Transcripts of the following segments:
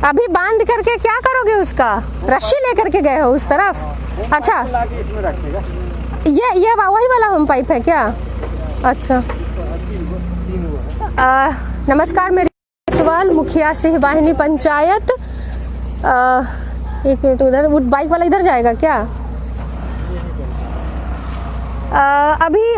अभी बांध करके क्या करोगे उसका? रस्सी लेकर के गए हो उस तरफ? अच्छा, इसमें रखेगा। ये वही वाला होम पाइप है क्या? अच्छा। नमस्कार, मेरी सवाल मुखिया सिंहवाहिनी पंचायत। एक मिनट, उधर वो बाइक वाला इधर जाएगा क्या?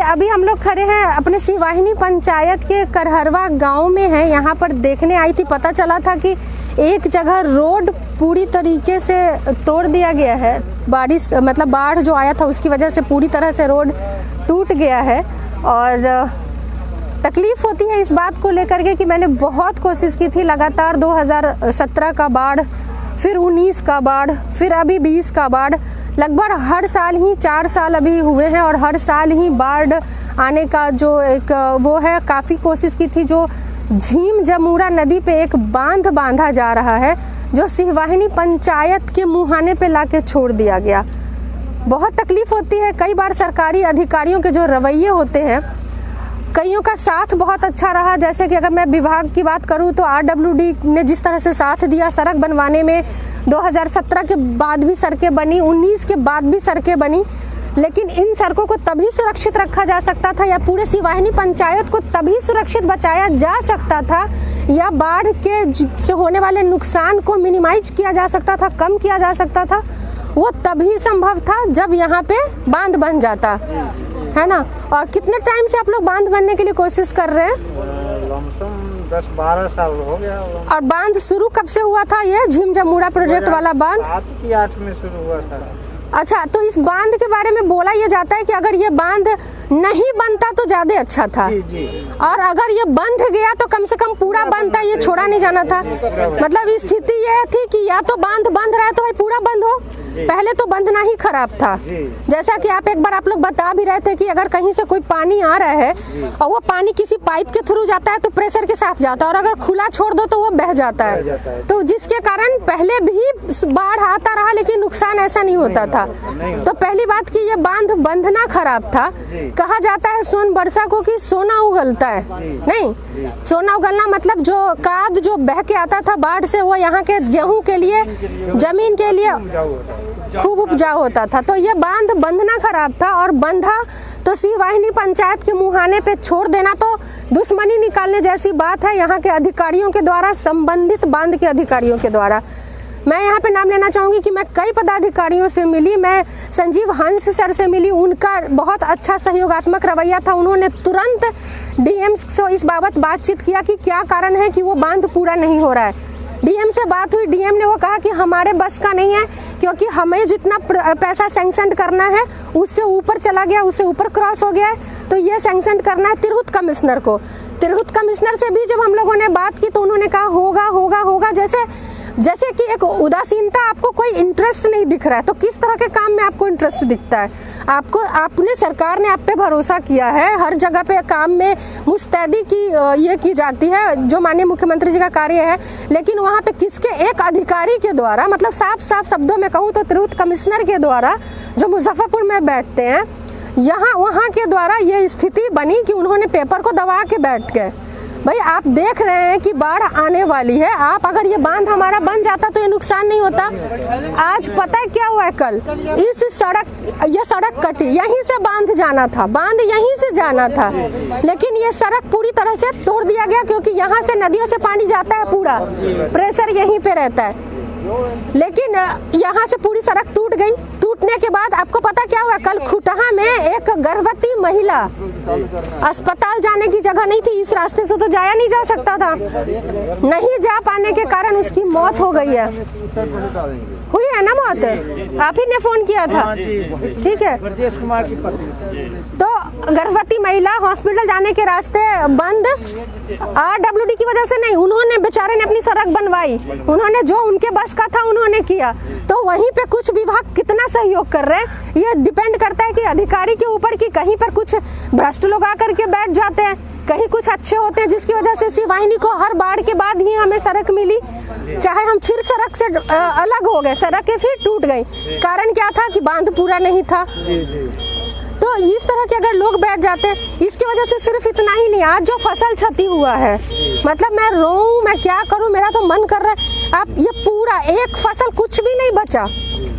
अभी हम लोग खड़े हैं अपने सिंहवाहिनी पंचायत के करहरवा गांव में हैं। यहाँ पर देखने आई थी, पता चला था कि एक जगह रोड पूरी तरीके से तोड़ दिया गया है। बारिश मतलब बाढ़ जो आया था उसकी वजह से पूरी तरह से रोड टूट गया है। और तकलीफ़ होती है इस बात को लेकर के कि मैंने बहुत कोशिश की थी, लगातार 2017 का बाढ़, फिर 19 का बाढ़, फिर अभी 20 का बाढ़, लगभग हर साल ही 4 साल अभी हुए हैं और हर साल ही बाढ़ आने का जो एक वो है, काफ़ी कोशिश की थी। जो झीम जमूरा नदी पे एक बांध बांधा जा रहा है जो सिंहवाहिनी पंचायत के मुहाने पे लाके छोड़ दिया गया। बहुत तकलीफ होती है। कई बार सरकारी अधिकारियों के जो रवैये होते हैं, कईयों का साथ बहुत अच्छा रहा। जैसे कि अगर मैं विभाग की बात करूं तो RWD ने जिस तरह से साथ दिया सड़क बनवाने में, 2017 के बाद भी सड़कें बनी, 19 के बाद भी सड़कें बनी, लेकिन इन सड़कों को तभी सुरक्षित रखा जा सकता था या पूरे सिंहवाहिनी पंचायत को तभी सुरक्षित बचाया जा सकता था या बाढ़ के से होने वाले नुकसान को मिनिमाइज किया जा सकता था, कम किया जा सकता था, वो तभी संभव था जब यहाँ पे बांध बन जाता है ना। और कितने टाइम से आप लोग बांध बनने के लिए कोशिश कर रहे हैं? लमसम 10-12 साल हो गया। और बांध शुरू कब से हुआ था? ये झीम जमूरा प्रोजेक्ट वाला बांध 7 की 8 में शुरू हुआ था। अच्छा, तो इस बांध के बारे में बोला यह जाता है कि अगर ये बांध नहीं बनता तो ज्यादा अच्छा था। जी जी। और अगर ये बंध गया तो कम से कम पूरा बनता, ये छोड़ा नहीं जाना था। मतलब स्थिति यह थी कि या तो बांध बंध रहा है तो भाई पूरा बंद हो, पहले तो बंधना ही खराब था। जैसा कि आप एक बार आप लोग बता भी रहे थे कि अगर कहीं से कोई पानी आ रहा है और वो पानी किसी पाइप के थ्रू जाता है तो प्रेशर के साथ जाता है, और अगर खुला छोड़ दो तो वो बह जाता है। तो जिसके कारण पहले भी बाढ़ आता रहा लेकिन नुकसान ऐसा नहीं होता था। तो पहली बात कि ये बांध बंधना खराब था। कहा जाता है सोन वर्षा को कि सोना उगलता है, नहीं, सोना उगलना मतलब जो काद जो बह के आता था बाढ़ से, वो यहाँ के गेहूं के लिए, जमीन के लिए खूब उपजाऊ होता था। तो ये बांध बंधना खराब था, और बंधा तो सिंहवाहिनी पंचायत के मुहाने पे छोड़ देना तो दुश्मनी निकालने जैसी बात है यहाँ के अधिकारियों के द्वारा, संबंधित बांध के अधिकारियों के द्वारा। मैं यहाँ पे नाम लेना चाहूँगी कि मैं कई पदाधिकारियों से मिली, मैं संजीव हंस सर से मिली, उनका बहुत अच्छा सहयोगात्मक रवैया था। उन्होंने तुरंत DM से इस बाबत बातचीत किया कि क्या कारण है कि वो बांध पूरा नहीं हो रहा है। DM से बात हुई, DM ने वो कहा कि हमारे बस का नहीं है, क्योंकि हमें जितना पैसा सैंक्शन करना है उससे ऊपर चला गया, उससे ऊपर क्रॉस हो गया है, तो ये सैंक्शन करना है तिरहुत कमिश्नर को। तिरहुत कमिश्नर से भी जब हम लोगों ने बात की तो उन्होंने कहा होगा होगा होगा, जैसे कि एक उदासीनता, आपको कोई इंटरेस्ट नहीं दिख रहा है। तो किस तरह के काम में आपको इंटरेस्ट दिखता है? आपने सरकार ने आप पे भरोसा किया है, हर जगह पे काम में मुस्तैदी की ये की जाती है जो माननीय मुख्यमंत्री जी का कार्य है, लेकिन वहाँ पे किसके एक अधिकारी के द्वारा, मतलब साफ साफ शब्दों में कहूँ तो तिरहुत कमिश्नर के द्वारा जो मुजफ्फरपुर में बैठते हैं, वहाँ के द्वारा ये स्थिति बनी कि उन्होंने पेपर को दबा के बैठ गए। भाई आप देख रहे हैं कि बाढ़ आने वाली है, आप अगर ये बांध हमारा बन जाता तो ये नुकसान नहीं होता। आज पता है क्या हुआ है? कल ये सड़क कटी, यहीं से बांध जाना था, बांध यहीं से जाना था, लेकिन ये सड़क पूरी तरह से तोड़ दिया गया क्योंकि यहाँ से नदियों से पानी जाता है, पूरा प्रेशर यहीं पे रहता है। लेकिन यहाँ से पूरी सड़क टूट गई। टूटने के बाद आपको पता क्या हुआ? कल खुटहा में एक गर्भवती महिला, अस्पताल जाने की जगह नहीं थी, इस रास्ते से तो जाया नहीं जा सकता था, नहीं जा पाने के कारण उसकी मौत हो गई है। हुई है ना मौत? आप ही ने फोन किया था, ठीक है। ब्रजेश कुमार की पत्नी। तो गर्भवती महिला हॉस्पिटल जाने के रास्ते बंद, RWD की वजह से नहीं, उन्होंने बेचारे ने अपनी सड़क बनवाई, उन्होंने जो उनके बस का था उन्होंने किया। तो वहीं पे कुछ विभाग कितना सहयोग कर रहे हैं ये डिपेंड करता है कि अधिकारी के ऊपर, कि कहीं पर कुछ भ्रष्ट लोग आकर के बैठ जाते हैं, कहीं कुछ अच्छे होते हैं, जिसकी वजह से सिंहवाहिनी को हर बाढ़ के बाद ही हमें सड़क मिली, चाहे हम फिर सड़क से अलग हो गए, सड़कें फिर टूट गई। कारण क्या था कि बांध पूरा नहीं था। तो इस तरह के अगर लोग बैठ जाते हैं, इसकी वजह से सिर्फ इतना ही नहीं, आज जो फसल क्षति हुआ है, मतलब मैं रोऊं, मैं क्या करूं, मेरा तो मन कर रहा है। अब ये पूरा एक फसल कुछ भी नहीं बचा,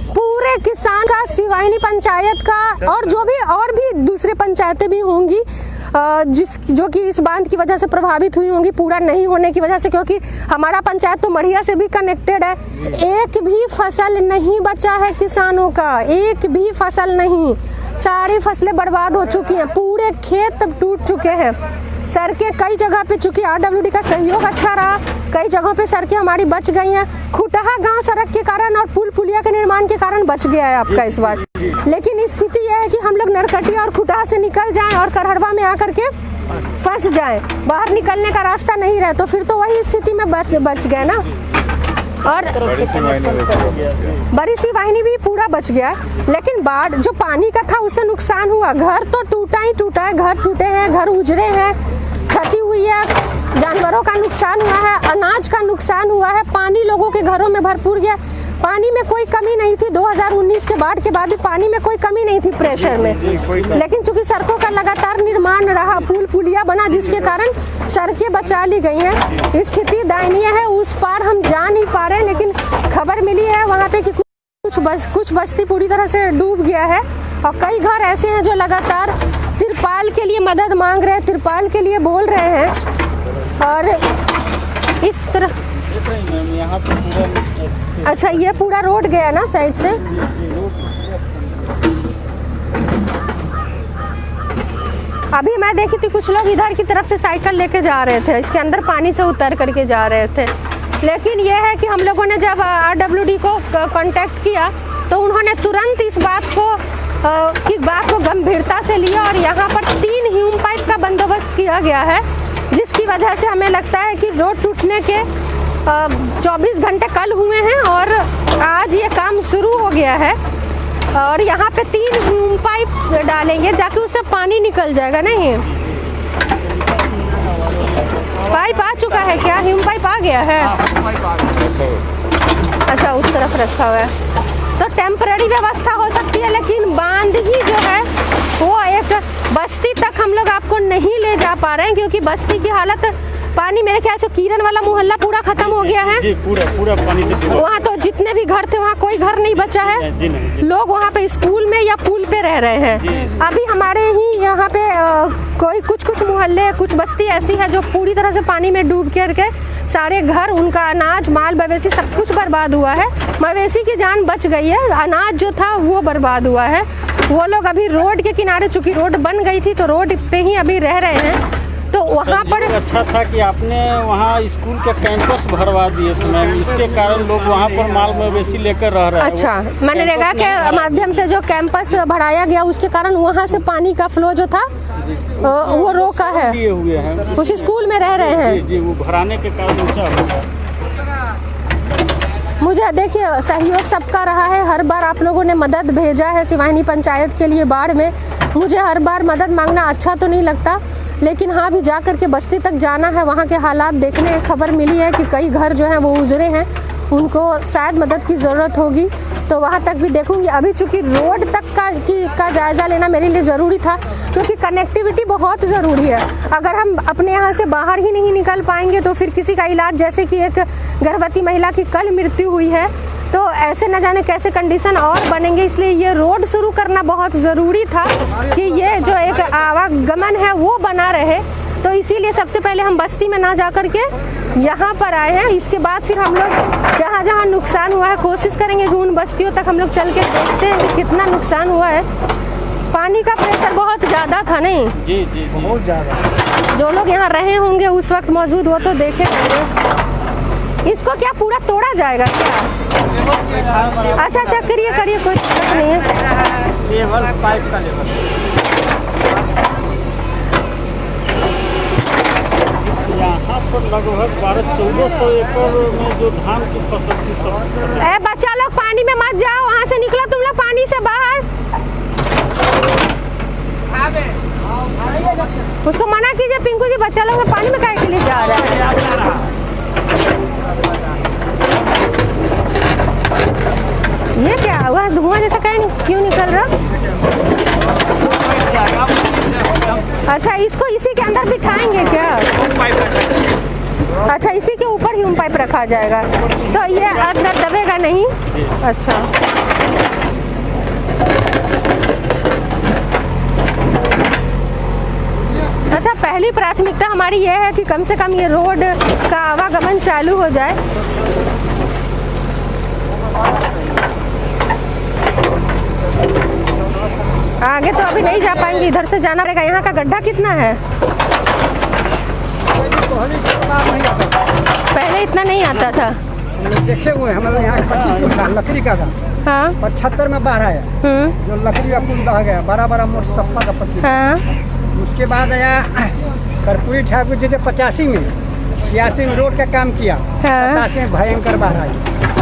पूरे किसान का, सिवाहिनी पंचायत का और जो भी और भी दूसरे पंचायतें भी होंगी जो कि इस बांध की वजह से प्रभावित हुई होंगी, पूरा नहीं होने की वजह से, क्योंकि हमारा पंचायत तो मढ़िया से भी कनेक्टेड है। एक भी फसल नहीं बचा है किसानों का, एक भी फसल नहीं, सारी फसलें बर्बाद हो चुकी हैं, पूरे खेत टूट चुके हैं। सड़कें कई जगह पे, चूंकि आरडब्ल्यूडी का सहयोग अच्छा रहा, कई जगहों पे सड़कें हमारी बच गई हैं। खुटहा गांव सड़क के कारण और पुल पुलिया के निर्माण के कारण बच गया है आपका इस बार। लेकिन स्थिति यह है कि हम लोग नरकटिया और खुटहा से निकल जाएं और करहरवा में आकर के फंस जाएं, बाहर निकलने का रास्ता नहीं रहे, तो फिर तो वही स्थिति में बच गए ना। और बड़ी सी वाहिनी भी पूरा बच गया, लेकिन बाढ़ जो पानी का था उससे नुकसान हुआ। घर तो टूटा ही टूटा है, घर टूटे हैं, घर उजड़े हैं, क्षति हुई है, जानवरों का नुकसान हुआ है, अनाज का नुकसान हुआ है, पानी लोगों के घरों में भरपूर गया। पानी में कोई कमी नहीं थी, 2019 के बाढ़ के बाद भी पानी में कोई कमी नहीं थी प्रेशर में, लेकिन चूंकि सड़कों का लगातार निर्माण रहा, पुल पुलिया बना, जिसके कारण सड़कें बचा ली गई हैं। स्थिति दयनीय है, उस पार हम जा नहीं पा रहे हैं, लेकिन खबर मिली है वहाँ पे कि कुछ बस्ती पूरी तरह से डूब गया है और कई घर ऐसे हैं जो लगातार तिरपाल के लिए मदद मांग रहे हैं, तिरपाल के लिए बोल रहे हैं। और इस तरह यहाँ पे पूरा, अच्छा ये पूरा रोड गया ना साइड से। अभी मैं देखी थी कुछ लोग इधर की तरफ से साइकिल लेके जा रहे थे, इसके अंदर पानी से उतर करके जा रहे थे। लेकिन यह है कि हम लोगों ने जब आरडब्ल्यूडी को कांटेक्ट किया तो उन्होंने तुरंत इस बात को गंभीरता से लिया और यहाँ पर 3 ह्यूम पाइप का बंदोबस्त किया गया है, जिसकी वजह से हमें लगता है कि रोड टूटने के 24 घंटे कल हुए हैं और आज ये काम शुरू हो गया है। और यहाँ पे 3 ह्यूम पाइप डालेंगे जाके उससे पानी निकल जाएगा। नहीं, पाइप आ चुका है क्या? ह्यूम पाइप आ गया है? अच्छा, उस तरफ रखा हुआ है तो टेम्पररी व्यवस्था हो सकती है, लेकिन बांध ही जो है वो एक बस्ती तक हम लोग आपको नहीं ले जा पा रहे हैं, क्योंकि बस्ती की हालत, पानी मेरे ख्याल से किरण वाला मोहल्ला पूरा खत्म हो गया है। जी, पूरा पानी से वहाँ तो जितने भी घर थे वहाँ कोई घर नहीं बचा है। जी। लोग वहाँ पे स्कूल में या पुल पे रह रहे हैं। अभी हमारे ही यहाँ पे कोई कुछ मोहल्ले, कुछ बस्ती ऐसी है जो पूरी तरह से पानी में डूब करके सारे घर, उनका अनाज, माल मवेशी सब कुछ बर्बाद हुआ है। मवेशी की जान बच गई है, अनाज जो था वो बर्बाद हुआ है। वो लोग अभी रोड के किनारे, चूंकि रोड बन गई थी तो रोड पे ही अभी रह रहे हैं। तो वहाँ पर अच्छा था कि आपने वहाँ स्कूल के कैंपस भरवा दिए थे मैम, इसके कारण लोग वहाँ पर माल मवेशी लेकर रह रहे हैं। अच्छा, मनरेगा के माध्यम से जो कैंपस भराया गया उसके कारण वहाँ से पानी का फ्लो जो था वो रोका है, दिए हुए हैं, उस स्कूल में रह रहे हैं। जी, वो भराने के कारण ऊंचा हुआ। मुझे देखिए सहयोग सबका रहा है, हर बार आप लोगों ने मदद भेजा है सिवाहिनी पंचायत के लिए बाढ़ में। मुझे हर बार मदद मांगना अच्छा तो नहीं लगता, लेकिन हाँ भी जा करके बस्ती तक जाना है, वहाँ के हालात देखने। खबर मिली है कि कई घर जो हैं वो उजड़े हैं, उनको शायद मदद की ज़रूरत होगी, तो वहाँ तक भी देखूंगी। अभी चूंकि रोड तक का जायज़ा लेना मेरे लिए ज़रूरी था, क्योंकि कनेक्टिविटी बहुत ज़रूरी है। अगर हम अपने यहाँ से बाहर ही नहीं निकल पाएंगे तो फिर किसी का इलाज, जैसे कि एक गर्भवती महिला की कल मृत्यु हुई है, तो ऐसे न जाने कैसे कंडीशन और बनेंगे। इसलिए ये रोड शुरू करना बहुत ज़रूरी था कि ये जो एक आवागमन है वो बना रहे। तो इसीलिए सबसे पहले हम बस्ती में ना जा कर के यहाँ पर आए हैं। इसके बाद फिर हम लोग जहाँ जहाँ नुकसान हुआ है कोशिश करेंगे कि उन बस्तियों तक हम लोग चल के देखते हैं कि कितना नुकसान हुआ है। पानी का प्रेशर बहुत ज़्यादा था। नहीं जी, बहुत ज़्यादा। जो लोग यहाँ रहे होंगे उस वक्त मौजूद, वो तो देखे होंगे। इसको क्या पूरा तोड़ा जाएगा क्या? अच्छा, करिए, कोई दिक्कत नहीं है। लेवल पाइप का लेवल यहाँ पर लगभग 1200-1400 एकड़ में जो धान की फसल थी सब। बच्चा लोग पानी में मत जाओ, वहाँ से निकलो तुम लोग पानी से बाहर। उसको मना कीजिए पिंकू जी, बच्चा लोग पानी में काहे के लिए जा रहा है? ये क्या हुआ? धुआं जैसा क्यों निकल रहा? अच्छा, इसको इसी के अंदर बिठाएंगे क्या? अच्छा, इसी के ऊपर ह्यूम पाइप रखा जाएगा, तो ये अंदर दबेगा नहीं। अच्छा, अच्छा, पहली प्राथमिकता हमारी ये है कि कम से कम ये रोड का आवागमन चालू हो जाए। आगे तो अभी नहीं जा पाएंगे, इधर से जाना पड़ेगा। यहाँ का गड्ढा कितना है? पहले इतना नहीं आता था। देखे हुए हमारे यहाँ 25 फुट लकड़ी का था। हाँ। 75 में बाढ़ आया, जो लकड़ी का पुल बह गया, बड़ा बड़ा मोट सप्पा का पत्ती। हाँ। उसके बाद आया कर्पूरी ठाकुर जी ने 85 में, 86 में रोड का काम किया। हाँ। 87 में भयंकर बाढ़ आई,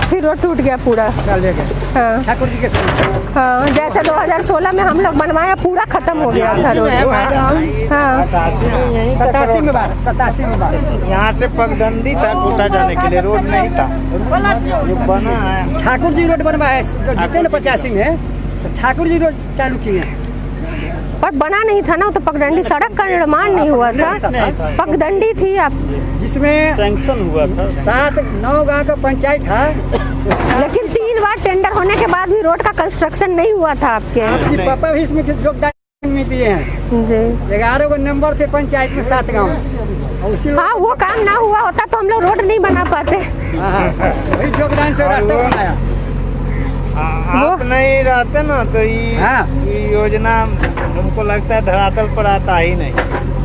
फिर रोड टूट गया पूरा। ले गए हाँ। ठाकुर जी के समय। हाँ, जैसे 2016 में हम लोग बनवाया, पूरा खत्म हो गया था रोड। हाँ। 87 में बाढ़। यहाँ से पगडंडी था कोटा जाने के लिए, रोड नहीं था, जो बना है। ठाकुर जी रोड बनवाया जीते न 85 में, तो ठाकुर जी रोड चालू किए। पर बना नहीं था ना, तो पगडंडी, सड़क का निर्माण नहीं हुआ था, पगडंडी थी। आप जिसमें सैंक्शन हुआ था, 7-9 गाँव का पंचायत था, लेकिन 3 बार टेंडर होने के बाद भी रोड का कंस्ट्रक्शन नहीं हुआ था आपके। पापा भी इसमें योगदान में दिए हैं जी। 11 गो नंबर थे पंचायत में, 7 गाँव। हाँ, वो काम ना हुआ होता तो हम लोग रोड नहीं बना पाते। वही योगदान से रास्ता बनाया। आप नहीं रहते ना तो ये योजना हमको लगता है धरातल पर आता ही नहीं।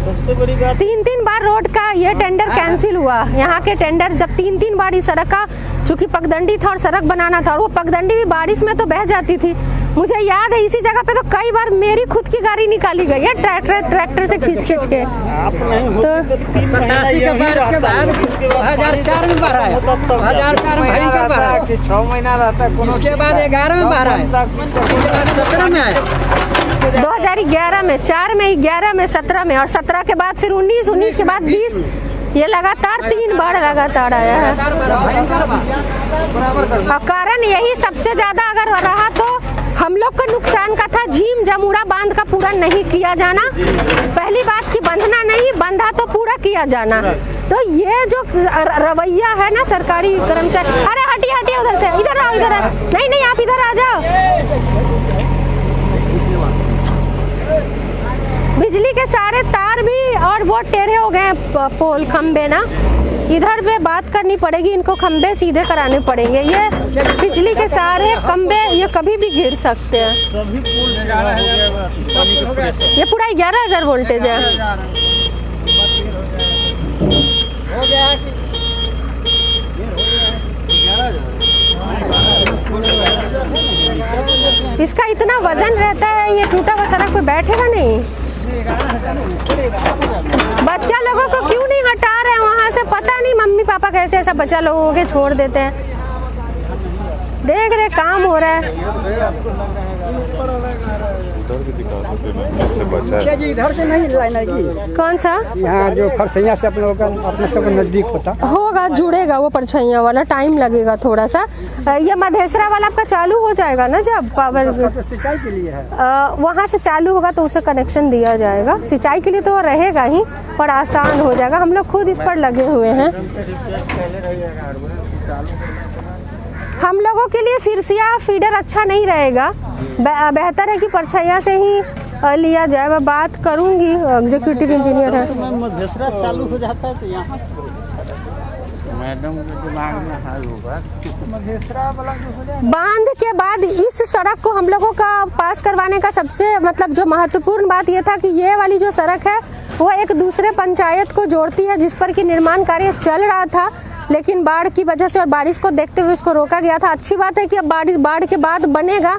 सबसे बड़ी बात 3 बार रोड का ये टेंडर कैंसिल हुआ। यहाँ के टेंडर जब 3 बार इस सड़क का, चूंकि पगडंडी था और सड़क बनाना था, और वो पगडंडी भी बारिश में तो बह जाती थी। मुझे याद है इसी जगह पे तो कई बार मेरी खुद की गाड़ी निकाली गई है, ट्रैक्टर से खींच के। तो 87 के बारिश के बाद 2004 में बाढ़ आया, 2004 में भयंकर बाढ़ आया, 6 महीना रहता है। उसके बाद 11 में बाढ़ आया, उसके बाद 17 में आया, 2011 में, 4 में, 11 में, 17 में, और 17 के बाद फिर 19 के बाद 20, ये लगातार 3 बार लगातार आया है। और कारण यही सबसे ज्यादा अगर रहा तो हम लोग को नुकसान का था। झीम जमुड़ा बांध का पूरा नहीं किया जाना, पहली बात की बंधना नहीं, बंधा तो पूरा किया जाना। तो ये जो रवैया है ना सरकारी कर्मचारी, अरे हटिए उधर से, इधर आओ, इधर आओ। नहीं, आप इधर आ जाओ। बिजली के सारे तार भी और वो टेढ़े हो गए हैं, पोल खंबे ना, इधर पे बात करनी पड़ेगी, इनको खंबे सीधे कराने पड़ेंगे। ये बिजली के सारे खंबे ये कभी भी गिर सकते हैं। सभी पुल ये पूरा 11,000 वोल्टेज है। इसका इतना वजन रहता है, ये टूटा हुआ सड़क पे बैठेगा नहीं। बच्चा लोगों को क्यों नहीं हटा रहे वहाँ से, पता नहीं मम्मी पापा कैसे ऐसा बच्चा लोगों के छोड़ देते हैं। देख रहे काम हो रहा है। जी इधर से नहीं लाइन आएगी। कौन सा? यहाँ जो खरसैया से अपने सब नजदीक होगा, जुड़ेगा वो परछैया वाला, टाइम लगेगा थोड़ा सा। ये मधेसरा वाला आपका चालू हो जाएगा ना जब पावर, तो सिंचाई के लिए है, वहाँ से चालू होगा तो उसे कनेक्शन दिया जाएगा। सिंचाई के लिए तो वो रहेगा ही, पर आसान हो जाएगा। हम लोग खुद इस पर लगे हुए हैं। हम लोगों के लिए सिरसिया फीडर अच्छा नहीं रहेगा, बेहतर है कि परछैया से ही लिया जाए। मैं बात करूंगी, एग्जीक्यूटिव इंजीनियर है। मधेसरा चालू हो जाता है तो यहाँ मैडम के दिमाग में हाल होगा। बांध के बाद इस सड़क को हम लोगों का पास करवाने का सबसे मतलब जो महत्वपूर्ण बात यह था कि ये वाली जो सड़क है वो एक दूसरे पंचायत को जोड़ती है, जिस पर कि निर्माण कार्य चल रहा था, लेकिन बाढ़ की वजह से और बारिश को देखते हुए इसको रोका गया था। अच्छी बात है कि अब बाढ़ के बाद बनेगा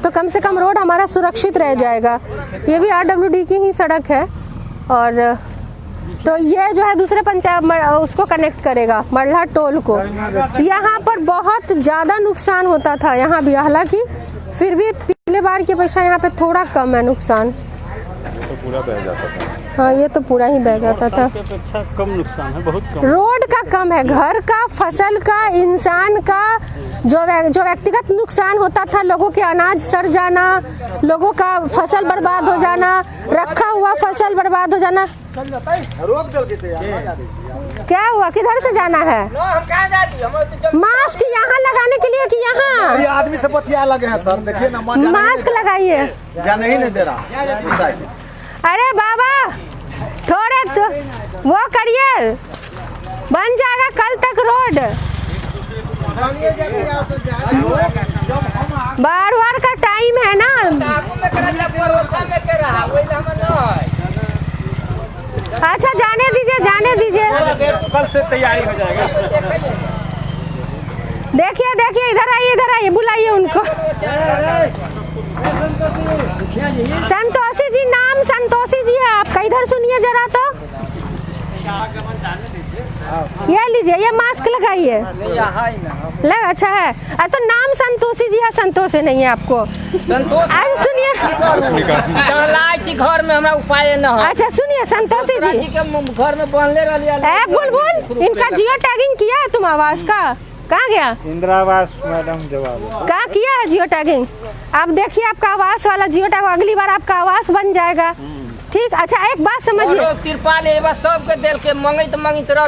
तो कम से कम रोड हमारा सुरक्षित रह जाएगा। ये भी RWD की ही सड़क है, और तो ये जो है दूसरे पंचायत उसको कनेक्ट करेगा, मरला टोल को। यहाँ पर बहुत ज़्यादा नुकसान होता था यहाँ भी, हालांकि फिर भी पिछले बार की अपेक्षा यहाँ पे थोड़ा कम है नुकसान। तो पूरा बह जाता था। हाँ, ये तो पूरा ही बह जाता था। कम नुकसान है, बहुत कम। रोड का कम है, घर का, फसल का, इंसान का जो व्यक्तिगत नुकसान होता था, लोगों के अनाज सड़ जाना, लोगों का फसल बर्बाद हो जाना, रखा हुआ फसल बर्बाद हो जाना। क्या हुआ, किधर से जाना है? मास्क यहाँ लगाने के लिए कि यहाँ? ये आदमी से बतिया लगे हैं सर, देखिए ना मास्क लगाइए। जाने ही नहीं दे रहा। अरे बाबा थोड़े तो वो करिए, बन जाएगा कल तक रोड। बार बार का टाइम है ना। अच्छा जाने दीजिए, जाने दीजिए, कल से तैयारी हो जाएगा। देखिए देखिए, इधर आइए, इधर आइए, बुलाइए उनको। संतोषी जी, नाम संतोषी जी है आपका, इधर सुनिए जरा तो। ये लीजिए, ये मास्क लगाइए। लग अच्छा है। तो नाम संतोषी जी है, संतोष नहीं है आपको? संतोष सुनिए, घर में हमारा उपाय न है। अच्छा सुनिए संतोषी जी, घर में बनले रही बुलबुल इनका जियो टैगिंग किया है तुम आवास का? कहाँ गया? इंदिरा आवास मैडम जवाब कहाँ किया है जियो टैगिंग? आप देखिए आपका आवास वाला जियो टैग, अगली बार आपका आवास बन जाएगा। ठीक, अच्छा एक बात समझिए, तिरपाल सबके दिल के मंगित मंगित रह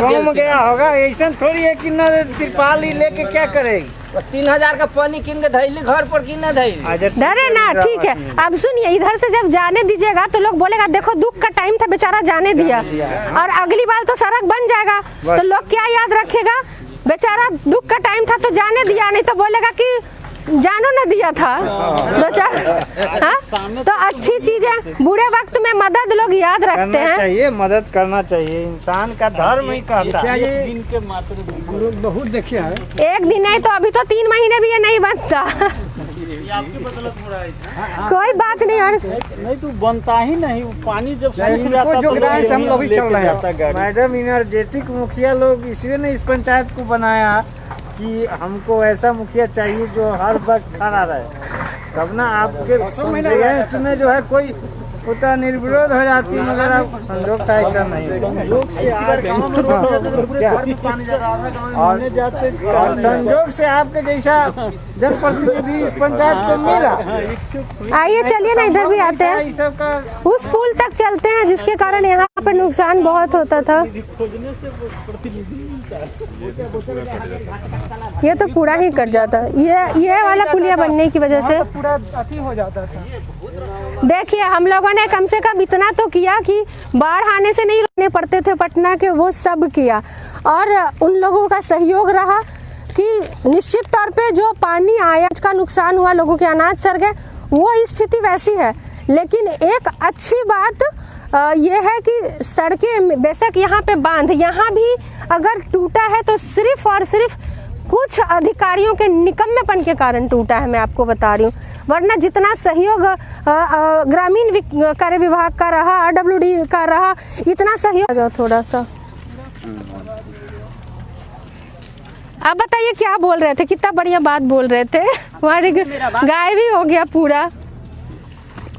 घूम गया होगा, ऐसा थोड़ी है कि न तिरपाल ही लेके क्या करेगी। 3000 का पानी किन के धैली घर पर की न धैली डरे ना। ठीक है, अब सुनिए, इधर से जब जाने दीजिएगा तो लोग बोलेगा देखो दुख का टाइम था, बेचारा जाने दिया, और अगली बार तो सड़क बन जाएगा तो लोग क्या याद रखेगा, बेचारा दुख का टाइम था तो जाने दिया, नहीं तो बोलेगा कि जानो न दिया था बेचारा। तो अच्छी चीज है, बुरे वक्त में मदद लोग याद रखते हैं। चाहिए, मदद करना चाहिए, इंसान का धर्म ही कहता है। दिन के मात्र लोग बहुत देखे हैं। एक दिन नहीं तो अभी तो 3 महीने भी ये नहीं बनता। कोई बात नहीं, और नहीं तो बनता ही नहीं, पानी जब सूख जाता तो योगदान से हम लोग ही चल रहे हैं। मैडम एनर्जेटिक मुखिया लोग इसलिए ने इस पंचायत को बनाया कि हमको ऐसा मुखिया चाहिए जो हर वक्त खड़ा रहे, तब ना आपके में जो है कोई होता निर्विरोध हो जाती, मगर अब संजोग का ऐसा नहीं है। और संजोग से आपके जैसा जनप्रतिनिधि इस पंचायत को मिला। आइए चलिए ना, इधर भी आते हैं, उस पुल तक चलते हैं जिसके कारण यहाँ पर नुकसान बहुत होता था। ये तो पूरा ही कट जाता, ये वाला पुलिया बनने की वजह से पूरा अति हो जाता था। देखिए हम लोगों ने कम से कम इतना तो किया कि बाढ़ आने से नहीं रोकने पड़ते थे पटना के, वो सब किया, और उन लोगों का सहयोग रहा कि निश्चित तौर पे जो पानी आया का नुकसान हुआ, लोगों के अनाज सड़ गए, वो स्थिति वैसी है। लेकिन एक अच्छी बात ये है कि सड़कें, बेशक यहाँ पे बांध यहाँ भी अगर टूटा है तो सिर्फ और सिर्फ कुछ अधिकारियों के निकम्मेपन के कारण टूटा है, मैं आपको बता रही हूँ, वरना जितना सहयोग ग्रामीण कार्य विभाग का रहा, आरडब्ल्यूडी का रहा, इतना सहयोग। थोड़ा सा आप बताइए क्या बोल रहे थे, कितना बढ़िया बात बोल रहे थे, हमारी गाय भी हो गया पूरा।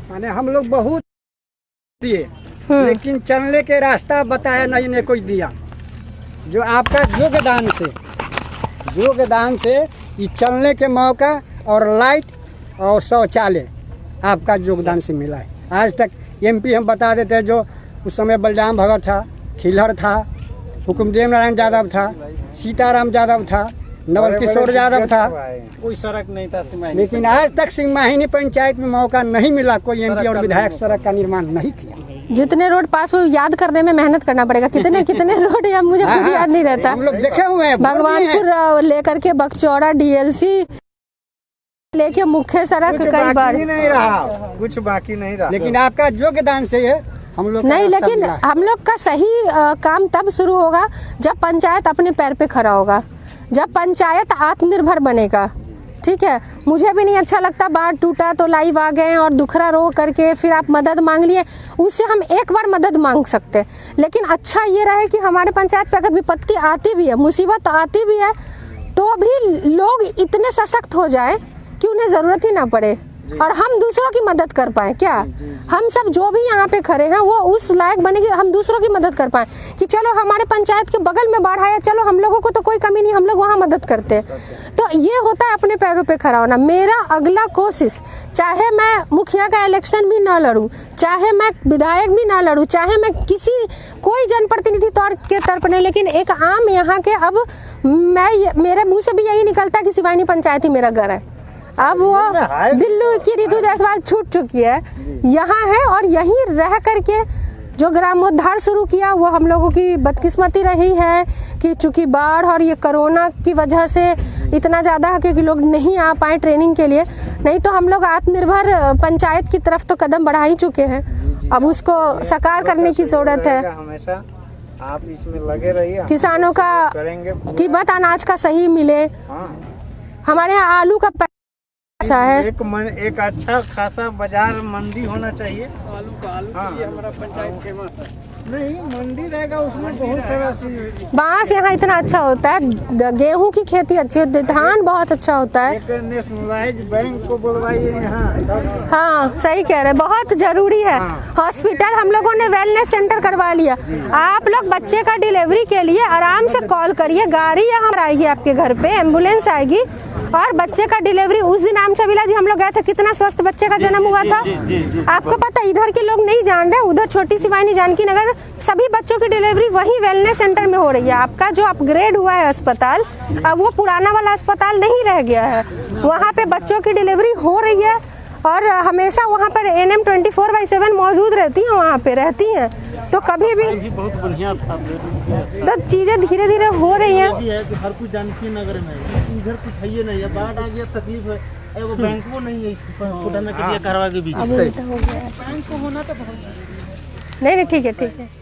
माने हम लोग बहुत दिए लेकिन चलने के रास्ता बताया नहीं ने कोई दिया। जो आपका योगदान से ये चलने के मौका और लाइट और शौचालय आपका योगदान से मिला है। आज तक एमपी हम बता देते हैं, जो उस समय बलराम भगत था, खिलहर था, हुकुमदेव नारायण यादव था, सीताराम यादव था, नवल किशोर यादव था, कोई सड़क नहीं था सिमाही। लेकिन आज तक सिंहमाहिनी पंचायत में मौका नहीं मिला, कोई एमपी और विधायक सड़क का निर्माण नहीं किया। जितने रोड पास हुए याद करने में मेहनत करना पड़ेगा, कितने कितने रोड या मुझे खुद याद नहीं रहता। हम लोग देखे हुए हैं, भगवानपुर लेकर के बगचौड़ा, डीएलसी लेके मुख्य सड़क कई बार नहीं रहा, कुछ बाकी नहीं रहा। लेकिन आपका योगदान से है हम लोग नहीं, लेकिन हम लोग का सही काम तब शुरू होगा जब पंचायत अपने पैर पे खड़ा होगा, जब पंचायत आत्मनिर्भर बनेगा। ठीक है, मुझे भी नहीं अच्छा लगता बाढ़ टूटा तो लाइव आ गए और दुखरा रो करके फिर आप मदद मांग लिए, उससे हम एक बार मदद मांग सकते, लेकिन अच्छा ये रहे कि हमारे पंचायत पे अगर विपत्ति आती भी है, मुसीबत आती भी है, तो भी लोग इतने सशक्त हो जाए कि उन्हें ज़रूरत ही ना पड़े और हम दूसरों की मदद कर पाए क्या? हम सब जो भी यहाँ पे खड़े हैं वो उस लायक बने कि हम दूसरों की मदद कर पाए कि चलो हमारे पंचायत के बगल में बाढ़ आया, चलो हम लोगों को तो कोई कमी नहीं, हम लोग वहाँ मदद करते हैं। तो ये होता है अपने पैरों पे खड़ा होना। मेरा अगला कोशिश, चाहे मैं मुखिया का इलेक्शन भी ना लड़ूं, चाहे मैं विधायक भी ना लड़ूं, चाहे मैं किसी कोई जनप्रतिनिधि तौर के तरफ नहीं, लेकिन एक आम यहाँ के, अब मेरे मुँह से भी यही निकलता है कि सिवानी पंचायत ही मेरा घर है। अब वो दिल्ली की रितु जायसवाल छूट चुकी है, यहाँ है और यहीं रह करके जो ग्रामोद्धार शुरू किया वो हम लोगों की बदकिस्मती रही है कि चूंकि बाढ़ और ये कोरोना की वजह से इतना ज़्यादा है कि लोग नहीं आ पाए ट्रेनिंग के लिए, नहीं तो हम लोग आत्मनिर्भर पंचायत की तरफ तो कदम बढ़ा ही चुके हैं। अब उसको साकार करने की ज़रूरत है। हमेशा आप इसमें लगे रहिए, किसानों का कीमत अनाज का सही मिले। हमारे यहाँ आलू का अच्छा है, एक अच्छा खासा बाजार मंडी होना चाहिए। आलू का हमारा पंचायत फेमस है। नहीं, मंडी रहेगा उसमें बहुत सारा चीज। बांस यहाँ इतना अच्छा होता है, गेहूं की खेती अच्छी होती है, धान बहुत अच्छा होता है। एक नेशनलाइज बैंक को बुलवाइए यहाँ। हाँ सही कह रहे, बहुत जरूरी है। हॉस्पिटल हम लोगों ने वेलनेस सेंटर करवा लिया। आप लोग बच्चे का डिलीवरी के लिए आराम से कॉल करिए, गाड़ी यहाँ आएगी आपके घर पे, एम्बुलेंस आएगी और बच्चे का डिलीवरी। उस दिन आमचाविला जी हम लोग गए थे, कितना स्वस्थ बच्चे का जन्म हुआ था। आपको पता, इधर के लोग नहीं जान रहे, उधर छोटी सिवानी जानकी नगर सभी बच्चों की डिलीवरी वही वेलनेस सेंटर में हो रही है। आपका जो अपग्रेड हुआ है अस्पताल, अब वो पुराना वाला अस्पताल नहीं रह गया है, वहाँ पे बच्चों की डिलीवरी हो रही है और हमेशा वहाँ पर NM 24/7 मौजूद रहती हैं, वहाँ पे रहती हैं। तो कभी भी बहुत बढ़िया था, तो चीज़ें धीरे धीरे हो रही हैं। हर कुछ जानकी नगर में इधर कुछ है ये नहीं है, बाढ़ आ गया तकलीफ है, वो बैंक वो नहीं है पुराना के लिए करवा के बीच बैंक को होना तो नहीं, ठीक है।